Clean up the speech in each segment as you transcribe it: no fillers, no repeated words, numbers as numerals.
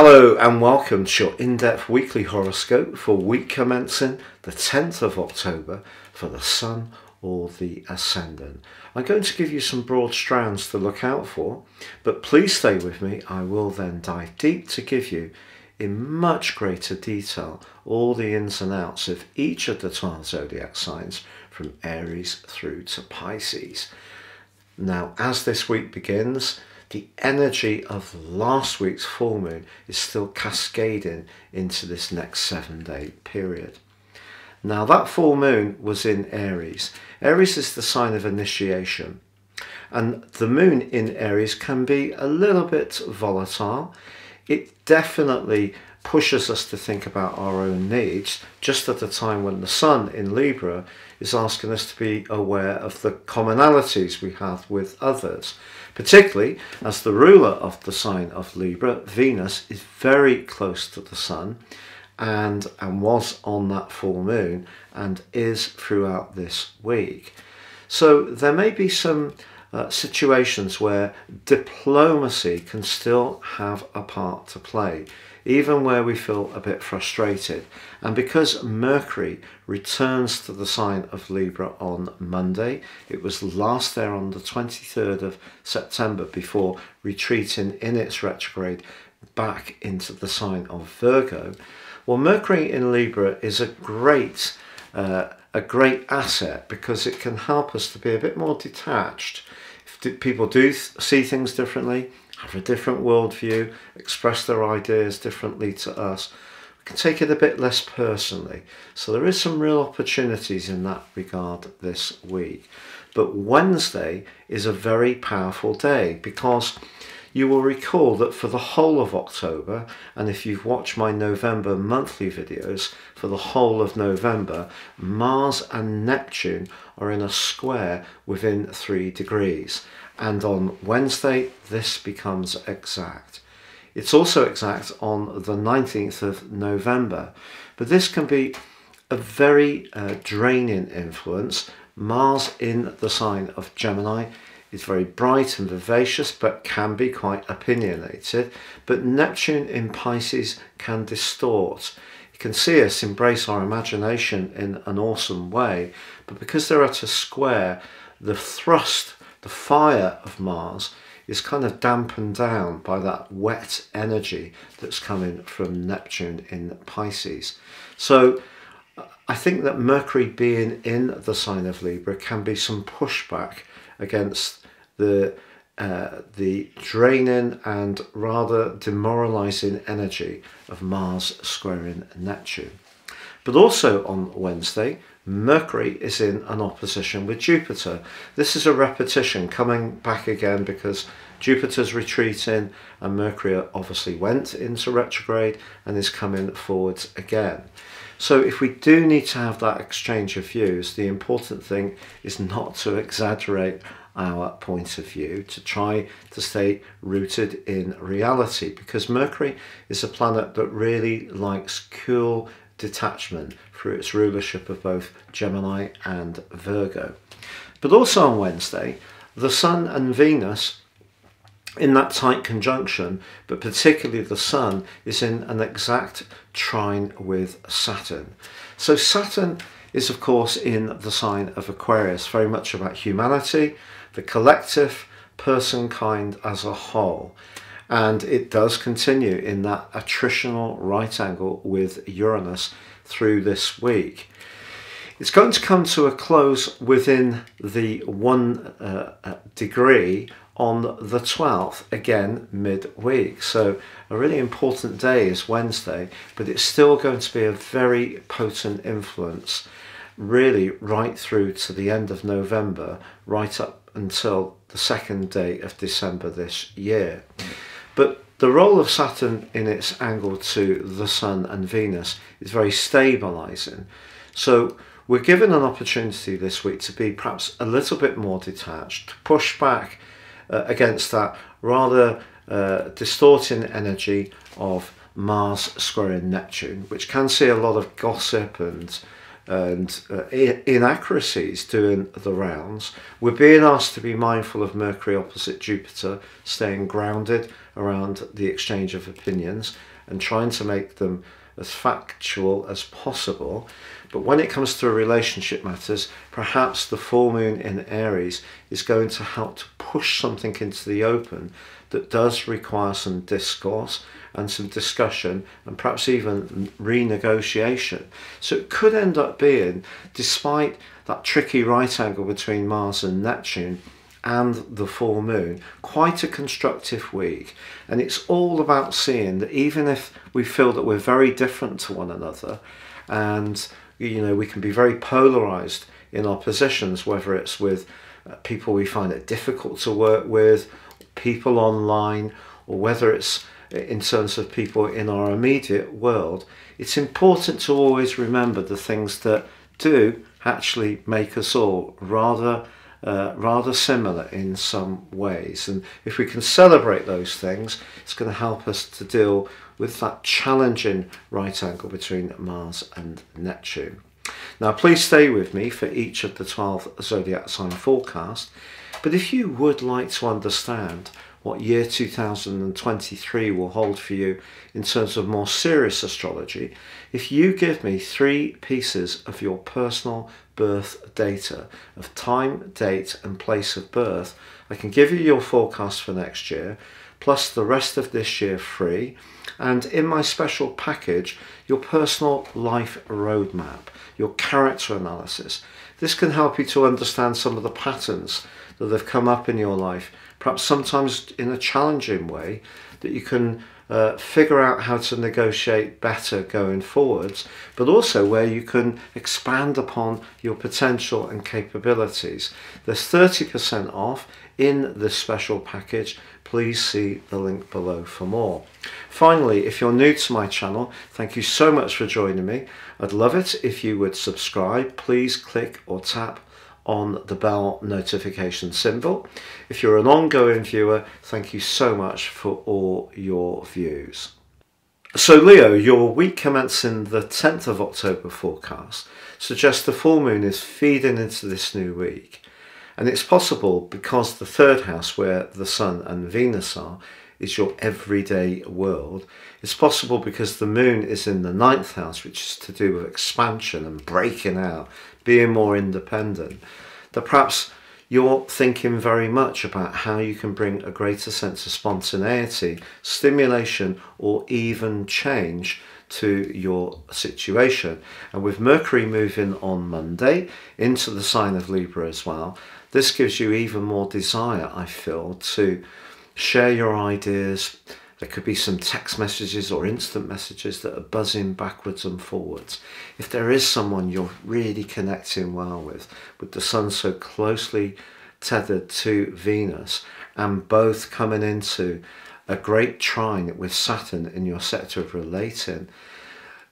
Hello and welcome to your in-depth weekly horoscope for week commencing the 10th of October for the Sun or the Ascendant. I'm going to give you some broad strands to look out for, but please stay with me. I will then dive deep to give you in much greater detail all the ins and outs of each of the 12 zodiac signs from Aries through to Pisces. Now, as this week begins, the energy of last week's full moon is still cascading into this next 7-day period. Now, that full moon was in Aries. Aries is the sign of initiation, and the moon in Aries can be a little bit volatile. It definitely pushes us to think about our own needs just at the time when the Sun in Libra is asking us to be aware of the commonalities we have with others, particularly as the ruler of the sign of Libra, Venus, is very close to the Sun and was on that full moon and is throughout this week. So there may be some situations where diplomacy can still have a part to play, even where we feel a bit frustrated. And because Mercury returns to the sign of Libra on Monday, it was last there on the 23rd of September before retreating in its retrograde back into the sign of Virgo. Well, Mercury in Libra is a great asset because it can help us to be a bit more detached. If people do see things differently, have a different worldview, express their ideas differently to us, we can take it a bit less personally. So there is some real opportunities in that regard this week. But Wednesday is a very powerful day because you will recall that for the whole of October, and if you've watched my November monthly videos, for the whole of November, Mars and Neptune are in a square within 3 degrees. And on Wednesday, this becomes exact. It's also exact on the 19th of November, but this can be a very draining influence. Mars in the sign of Gemini is very bright and vivacious, but can be quite opinionated. But Neptune in Pisces can distort. You can see us embrace our imagination in an awesome way, but because they're at a square, the thrust, the fire of Mars is kind of dampened down by that wet energy that's coming from Neptune in Pisces. So I think that Mercury being in the sign of Libra can be some pushback against the draining and rather demoralizing energy of Mars squaring Neptune. But also on Wednesday, Mercury is in an opposition with Jupiter. This is a repetition coming back again because Jupiter's retreating and Mercury obviously went into retrograde and is coming forwards again. So if we do need to have that exchange of views, the important thing is not to exaggerate our point of view, to try to stay rooted in reality, because Mercury is a planet that really likes cool detachment through its rulership of both Gemini and Virgo. But also on Wednesday, the Sun and Venus in that tight conjunction, but particularly the Sun, is in an exact trine with Saturn. So Saturn is of course in the sign of Aquarius, very much about humanity, the collective, person kind as a whole. And it does continue in that attritional right angle with Uranus through this week. It's going to come to a close within the 1 degree on the 12th, again midweek. So a really important day is Wednesday, but it's still going to be a very potent influence, really right through to the end of November, right up until the 2nd day of December this year. But the role of Saturn in its angle to the Sun and Venus is very stabilizing. So we're given an opportunity this week to be perhaps a little bit more detached, to push back against that rather distorting energy of Mars squaring Neptune, which can see a lot of gossip and and inaccuracies doing the rounds. We're being asked to be mindful of Mercury opposite Jupiter, staying grounded around the exchange of opinions and trying to make them as factual as possible. But when it comes to relationship matters, perhaps the full moon in Aries is going to help to push something into the open that does require some discourse and some discussion and perhaps even renegotiation. So it could end up being, despite that tricky right angle between Mars and Neptune and the full moon, quite a constructive week. And it's all about seeing that even if we feel that we're very different to one another, and we can be very polarized in our positions, whether it's with people we find it difficult to work with, people online, or whether it's in terms of people in our immediate world, it's important to always remember the things that do actually make us all rather similar in some ways. And if we can celebrate those things, it's going to help us to deal with that challenging right angle between Mars and Neptune. Now, please stay with me for each of the 12 zodiac sign forecasts. But if you would like to understand what year 2023 will hold for you in terms of more serious astrology, if you give me 3 pieces of your personal birth data of time, date and place of birth, I can give you your forecast for next year, plus the rest of this year free, and in my special package, your personal life roadmap, your character analysis. This can help you to understand some of the patterns that have come up in your life, perhaps sometimes in a challenging way, that you can figure out how to negotiate better going forwards, but also where you can expand upon your potential and capabilities. There's 30% off in this special package. Please see the link below for more. Finally, if you're new to my channel, thank you so much for joining me. I'd love it if you would subscribe. Please click or tap on the bell notification symbol. If you're an ongoing viewer, thank you so much for all your views. So Leo, your week commencing the 10th of October forecast suggests the full moon is feeding into this new week. And it's possible because the third house, where the Sun and Venus are, is your everyday world. It's possible because the moon is in the 9th house, which is to do with expansion and breaking out, being more independent, that perhaps you're thinking very much about how you can bring a greater sense of spontaneity, stimulation, or even change to your situation. And with Mercury moving on Monday into the sign of Libra as well, this gives you even more desire, I feel, to share your ideas. There could be some text messages or instant messages that are buzzing backwards and forwards. If there is someone you're really connecting well with the Sun so closely tethered to Venus and both coming into a great trine with Saturn in your sector of relating,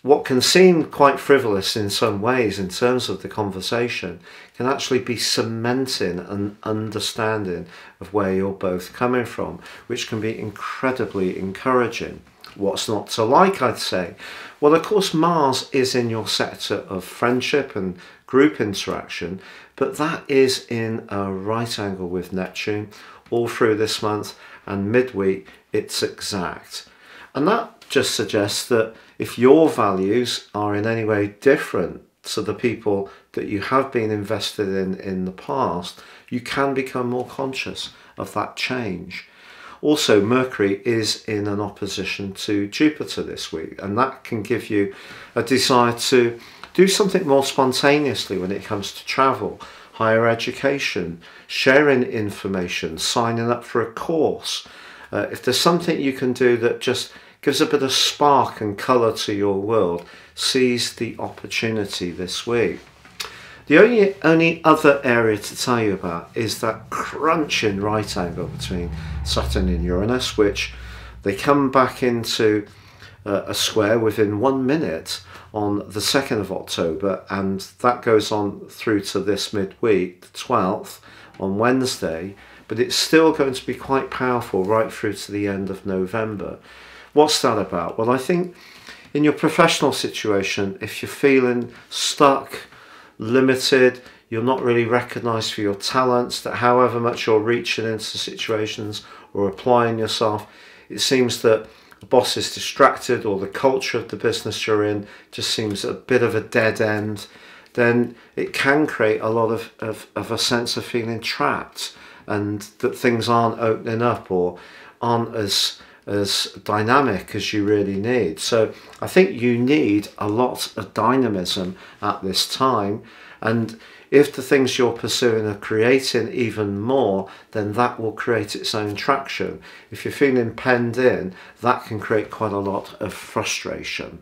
what can seem quite frivolous in some ways in terms of the conversation can actually be cementing an understanding of where you're both coming from, which can be incredibly encouraging. What's not to like, I'd say? Well, of course, Mars is in your sector of friendship and group interaction, but that is in a right angle with Neptune all through this month, and midweek it's exact. And that just suggests that if your values are in any way different to the people that you have been invested in the past, you can become more conscious of that change. Also, Mercury is in an opposition to Jupiter this week, and that can give you a desire to do something more spontaneously when it comes to travel, higher education, sharing information, signing up for a course. If there's something you can do that just gives a bit of spark and colour to your world, seize the opportunity this week. The only other area to tell you about is that crunching right angle between Saturn and Uranus, which they come back into a square within 1 minute on the 2nd of October, and that goes on through to this midweek, the 12th, on Wednesday, but it's still going to be quite powerful right through to the end of November. What's that about? Well, I think in your professional situation, if you're feeling stuck limited, you're not really recognised for your talents, that however much you're reaching into situations or applying yourself, it seems that the boss is distracted, or the culture of the business you're in just seems a bit of a dead end, then it can create a lot of a sense of feeling trapped, and that things aren't opening up or aren't as dynamic as you really need. So I think you need a lot of dynamism at this time, and if the things you're pursuing are creating even more, then that will create its own traction. If you're feeling penned in, that can create quite a lot of frustration.